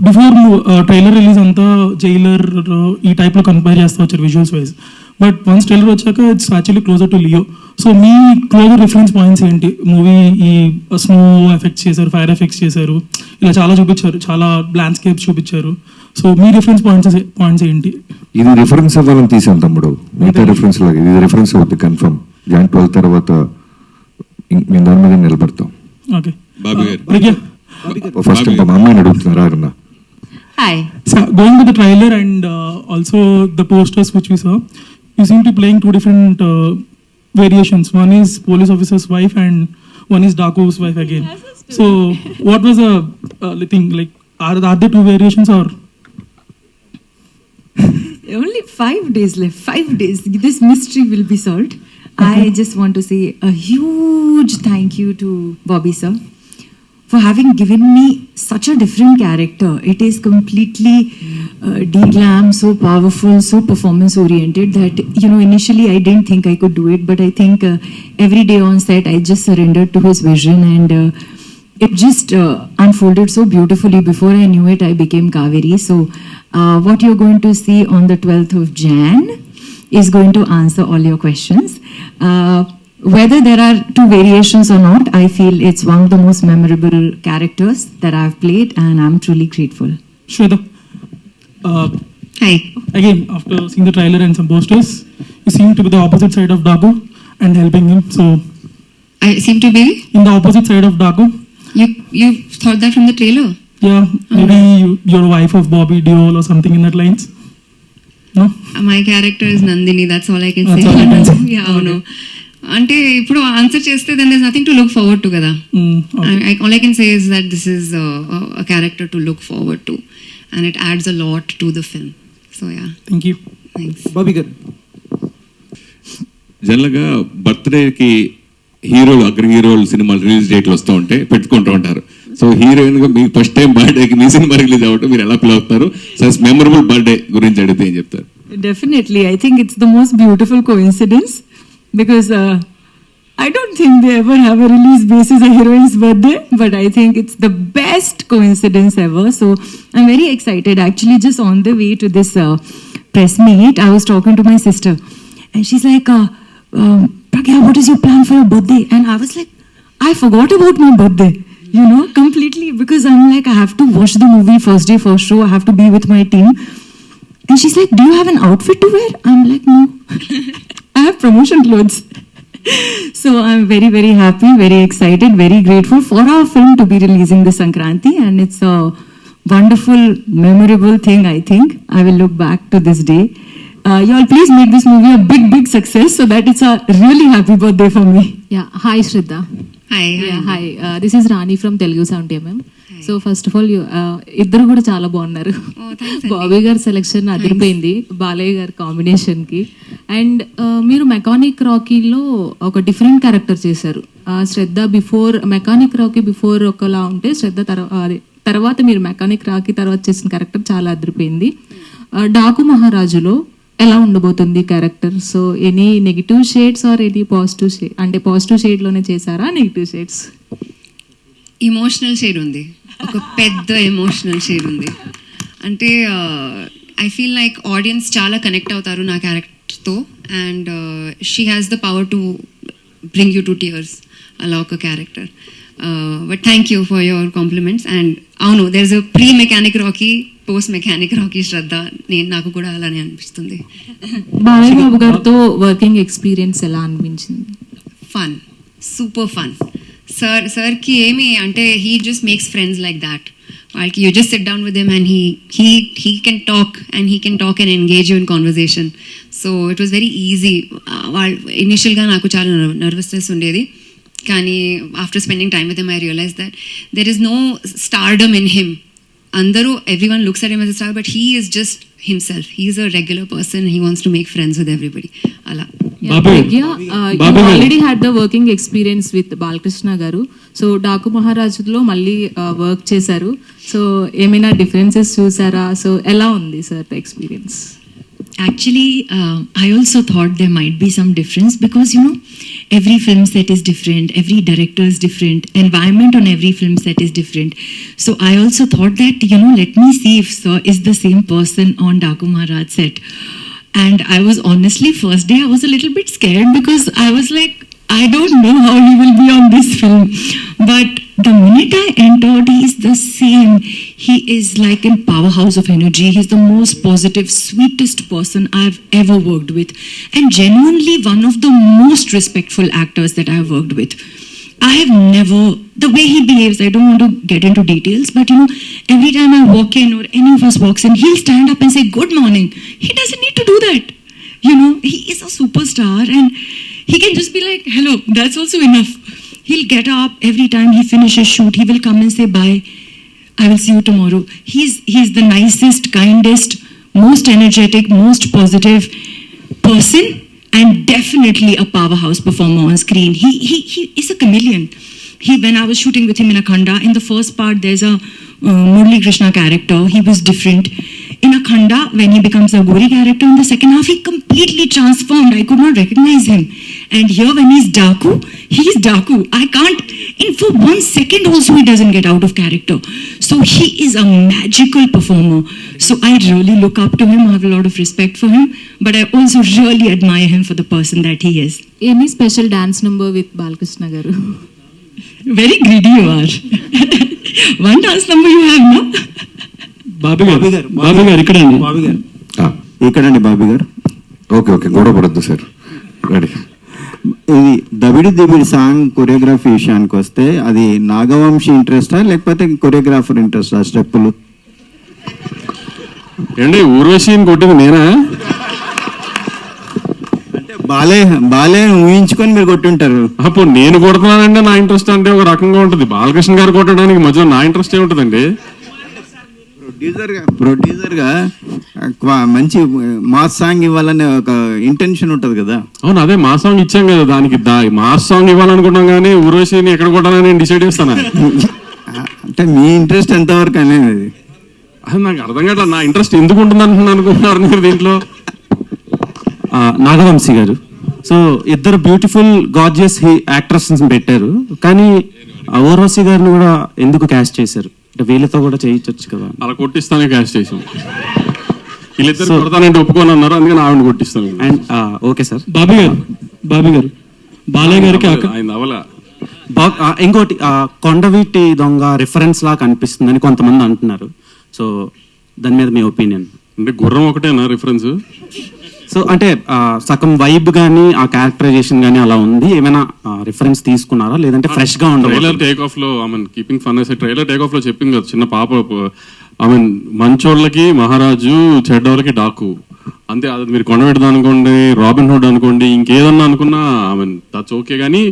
Before trailer release అంతా జైలర్ ఈ టైప్లో కంపేర్ చేస్తూ వచ్చారు visuals wise. But once trailer వచ్చాక it's actually closer to Leo. So మీ క్లోజర్ రిఫరెన్స్ పాయింట్స్ ఏంటి? మూవీ ఈ స్నో ఎఫెక్ట్స్ చేశారు, ఫైర్ ఎఫెక్ట్స్ చేశారు, ఇలా చాలా చూపించారు, చాలా ల్యాండ్స్కేప్స్ చూపించారు. సో మీ రిఫరెన్స్ పాయింట్స్ ఏంటి? ఇది రిఫరెన్స్ అవ్వాలని తీసాం తమ్ముడు, మిగతా రిఫరెన్స్ లాగా ఇది రిఫరెన్స్ అవుతుంది కన్ఫర్మ్. జాన్ 12 తర్వాత మేము దాని మీద నిలబడతాం. ఓకే ఫస్ట్ మా అమ్మాయిని అడుగుతున్నారా అన్న. Hi. So going with the trailer and also the posters which we saw, you seem to be playing two different variations. One is police officer's wife and one is Daku's wife again. So what was the thing, like are there two variations or? Only 5 days left. 5 days. This mystery will be solved. Okay. I just want to say a huge thank you to Bobby sir for having given me such a different character. It is completely de-glam, so powerful, so performance oriented that, you know, initially I didn't think I could do it, but I think every day on set I just surrendered to his vision and it just unfolded so beautifully. Before I knew it, I became Kaveri. So what you're going to see on the 12th of Jan is going to answer all your questions. Whether there are two variations or not, I feel it's one of the most memorable characters that I've played and I'm truly grateful. Shweta, Hi. again after seeing the trailer and some posters, you seem to be the opposite side of Daku and helping him. So I seem to be. in the opposite side of Daku. You thought that from the trailer? Yeah, maybe you're wife of Bobby Deol or something in that lines. No? My character is Nandini. That's all I can That's say. all you can say. Yeah, Okay. no. అంటే ఇప్పుడు answer చేస్తే then there's nothing to look forward to కదా. Okay. All I can say is that this is a character to look forward to and it adds a lot to the film. So yeah. Thank you. Thanks. Bobby గారు, జనరల్గా బర్త్డేకి హీరోలు అగ్ర హీరోలు సినిమాలు release డేట్లు వస్తూ ఉంటే పెట్టుకుంటూ ఉంటారు. సో హీరోయిన్గా మీ ఫస్ట్ టైం బర్త్డేకి మీ సినిమా రిలీజ్ అవ్వటం మీరు ఎలా ఫీల్ అవుతారు? సో మెమరబుల్ బర్త్డే గురించి అడిగితే ఏం చెప్తారు? Definitely. I think it's the most beautiful coincidence because I don't think they ever have a release basis a heroine's birthday, but I think it's the best coincidence ever. So I'm very excited. Actually, just on the way to this press meet, I was talking to my sister and she's like, Pragya, what is your plan for your birthday? And I was like, I forgot about my birthday, you know, completely, because I'm like, I have to watch the movie first day, first show, I have to be with my team. And she's like, do you have an outfit to wear? I'm like, no. I have promotion clothes. So I'm very, very happy, very excited, very grateful for our film to be releasing this Sankranti. And it's a wonderful, memorable thing, I think. I will look back to this day. Y'all please make this movie a big, big success so that it's a really happy birthday for me. Yeah, hi Shraddha. Hi. Yeah, hi. This is Rani from Telugu 70mm. So first of all ఇద్దరు కూడా చాలా బాగున్నారు. బాబీ గారి selection అదిరిపోయింది బాలయ్య గారి కాంబినేషన్కి. And మీరు mechanic రాకీలో ఒక డిఫరెంట్ క్యారెక్టర్ చేశారు. శ్రద్ధ బిఫోర్ మెకానిక్ రాకీ బిఫోర్ ఒకలా ఉంటే శ్రద్ధ తర్వాత మీరు మెకానిక్ రాకీ తర్వాత చేసిన క్యారెక్టర్ చాలా అదిరిపోయింది. డాకు మహారాజులో ఎలా ఉండబోతుంది character? So any negative shades or any positive shade, అంటే పాజిటివ్ షేడ్లోనే చేశారా నెగిటివ్ షేడ్స్? ఇమోషనల్ షేడ్ ఉంది, ఒక పెద్ద ఎమోషనల్ షేడ్ ఉంది. అంటే ఐ ఫీల్ లైక్ ఆడియన్స్ చాలా కనెక్ట్ అవుతారు నా క్యారెక్టర్తో and she has the power to bring you to tears అలా ఒక character. But thank you for your compliments. And అవును, there is a pre mechanic Rocky, post mechanic Rocky Shraddha. నాకు కూడా అలానే అనిపిస్తుంది. బాలయ్య బాబు గారితో వర్కింగ్ ఎక్స్పీరియన్స్ ఎలా అనిపించింది? Fun, super fun. సార్కి ఏమి అంటే he just makes friends like that. వాళ్ళకి you just sit down with him and he can talk and engage you in conversation. So it was very easy. ఇనిషియల్గా నాకు చాలా nervousness ఉండేది, కానీ after spending time with him I realise that there is no stardom in him. అందరూ everyone looks at him as a star, but he is just himself. He is a regular person. He wants to make friends with everybody. Ala. You already had the working experience with Balakrishna garu. So Daaku మహారాజులో మళ్ళీ work చేశారు. So ఏమైనా differences చూసారా? So ఎలా ఉంది sir experience? Actually, I also thought there might be some difference because, you know, every film set is different, every director is different, environment on every film set is different. So I also thought that, you know, let me see if Sir is the same person on Daku Maharaj set. And I was honestly, first day, I was a little bit scared because I was like, I don't know how he will be on this film. But the minute I entered, he is the same. He is like a powerhouse of energy. He's the most positive, sweetest person I've ever worked with. And genuinely one of the most respectful actors that I've worked with. I have never, the way he behaves, I don't want to get into details, but you know, every time I walk in or any of us walks in, he'll stand up and say, good morning. He doesn't need to do that. You know, he is a superstar and he can just be like, hello, that's also enough. He'll get up every time he finishes shoot, he will come and say, bye, I will see you tomorrow. He's the nicest, kindest, most energetic, most positive person and definitely a powerhouse performer on screen. He is a chameleon. When I was shooting with him in Akhanda, in the first part there's a Murli Krishna character. He was different. In Akhanda, when he becomes a Gori character in the second half, he completely transformed. I could not recognize him. And here when he's Daku, he's Daku. I can't, for 1 second also he doesn't get out of character. So he is a magical performer. So I really look up to him. I have a lot of respect for him. But I also really admire him for the person that he is. Any special dance number with Balakrishna garu? Very greedy you are. One dance number you have, no? Bobby గారు ఇక్కడండి. ఇక్కడండి బాబీ గారు. Okay okay, గొడవ పడద్దు sir. Ready. ఇది దబిడి song choreography విషయానికి వస్తే అది నాగవంశీ ఇంట్రెస్టా లేకపోతే choreographer ఇంట్రెస్టా స్టెప్పులు? ఏంటి ఊర్వశిని కొట్టింది నేనా? అంటే బాలే ఊహించుకొని మీరు కొట్టుంటారు. అప్పుడు నేను కొడుతున్నానంటే నా ఇంట్రెస్ట్ అంటే ఒక రకంగా ఉంటుంది. బాలకృష్ణ గారు కొట్టడానికి మధ్యలో నా ఇంట్రెస్ట్ ఏముంటుందండి? ప్రొడ్యూసర్గా మంచి మాస్ సాంగ్ ఇవ్వాలనే ఒక ఇంటెన్షన్ ఉంటుంది కదా. అవును, అదే మా సాంగ్ ఇచ్చాం కదా, దానికి మాస్ సాంగ్ ఇవ్వాలనుకుంటాం కానీ ఊర్వశిని ఎక్కడ కొట్టాలని నేను డిసైడ్ చేస్తాను. అంటే మీ ఇంట్రెస్ట్ ఎంతవరకు అనేది అది నాకు అర్థం కాదు. నా ఇంట్రెస్ట్ ఎందుకు ఉంటుంది అనుకుంటున్నారు మీరు దీంట్లో? నాగవంశీ గారు, సో ఇద్దరు బ్యూటిఫుల్ గార్జియస్ యాక్ట్రెస్ పెట్టారు, కానీ ఊర్వశి గారిని కూడా ఎందుకు క్యాస్ట్ చేశారు? వీళ్ళతో కూడా చేయించవచ్చు కదా. అలా కొట్టిస్తానే క్యాష్ చేసాం. వీళ్ళిద్దరు కొడతానంటే ఒప్పుకొని అన్నారు, అందుకని ఆవిడ కొట్టిస్తాను. And okay sir. బాబీ గారు బాలయ్య గారికి ఆయన అవలా. ఇంకోటి కొండవీటి దొంగ రిఫరెన్స్ లా కనిపిస్తుందని కొంతమంది అంటున్నారు. సో దాని మీద మీ ఒపీనియన్? అంటే గుర్రం ఒకటేనా రిఫరెన్స్? సో అంటే సగం వైబ్ కానీ ఆ క్యారెక్టరైజేషన్ కానీ అలా ఉంది. ఏమైనా రిఫరెన్స్ తీసుకున్నారా లేదంటే ఫ్రెష్ గా ఉండాలి? ట్రైలర్ టేక్ ఆఫ్ లో కీపింగ్ ఫన్ అయితే ట్రైలర్ టేక్ ఆఫ్ లో చెప్పింది కదా, చిన్న పాప మంచోళ్ళకి మహారాజు, చెడ్డోళ్ళకి డాకు అంతే. అది మీరు కొండబెడదా అనుకోండి, రాబిన్ హుడ్ అనుకోండి, ఇంకేదన్నా అనుకున్నా దట్స్ ఓకే, కానీ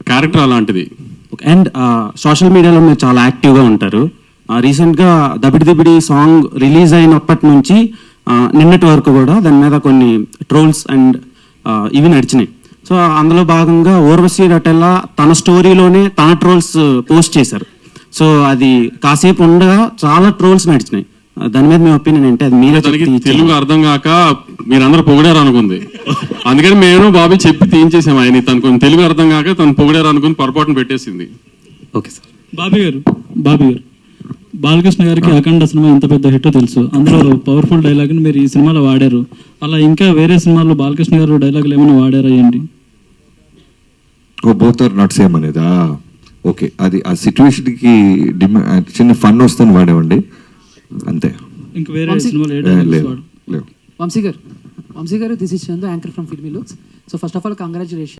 క్యారెక్టర్ అలాంటిది. అండ్ సోషల్ మీడియాలో మీరు చాలా యాక్టివ్గా ఉంటారు. రీసెంట్గా దబిడి సాంగ్ రిలీజ్ అయినప్పటి నుంచి నిన్నటి వరకు కూడా దాని మీద కొన్ని ట్రోల్స్ అండ్ ఇవి నడిచినాయి. సో అందులో భాగంగా ఊర్వశి రటెల్లా తన స్టోరీలోనే తన ట్రోల్స్ పోస్ట్ చేశారు. సో అది కాసేపు ఉండగా చాలా ట్రోల్స్ నడిచినాయి. దాని మీద మీ ఒపీనియన్ ఏంటి? అది మీరే తెలుగు అర్థం కాక మీరందరూ పొగిడారు అనుకుంది, అందుకని మేము బాబీ చెప్పి తీయించేసాము. ఆయన తను కొంచెం తెలుగు అర్థం కాక తను పొగిడారు అనుకుని పొరపాటును పెట్టేసింది. Okay sir. బాబీ గారు బాలకృష్ణ గారికి అఖండ సినిమా ఎంత పెద్ద హిట్టో తెలుసు. అందులో పవర్ఫుల్ డైలాగ్ని మీరు ఈ సినిమాలో వాడారు. అలా ఇంకా వేరే సినిమాల్లో బాలకృష్ణ గారు డైలాగులు ఏమైనా వాడారా ఏంటి? బోత్ ఆర్ నాట్ సేమ్ అనేదా? ఓకే, అది ఆ సిచ్యువేషన్కి చిన్న ఫన్ వస్తుంది వాడేవండి అంతే. ఇంకా వేరే సినిమాలు లేవు. వంశీ గారు, this is Chandu, anchor from filmy looks. So first of all congratulation.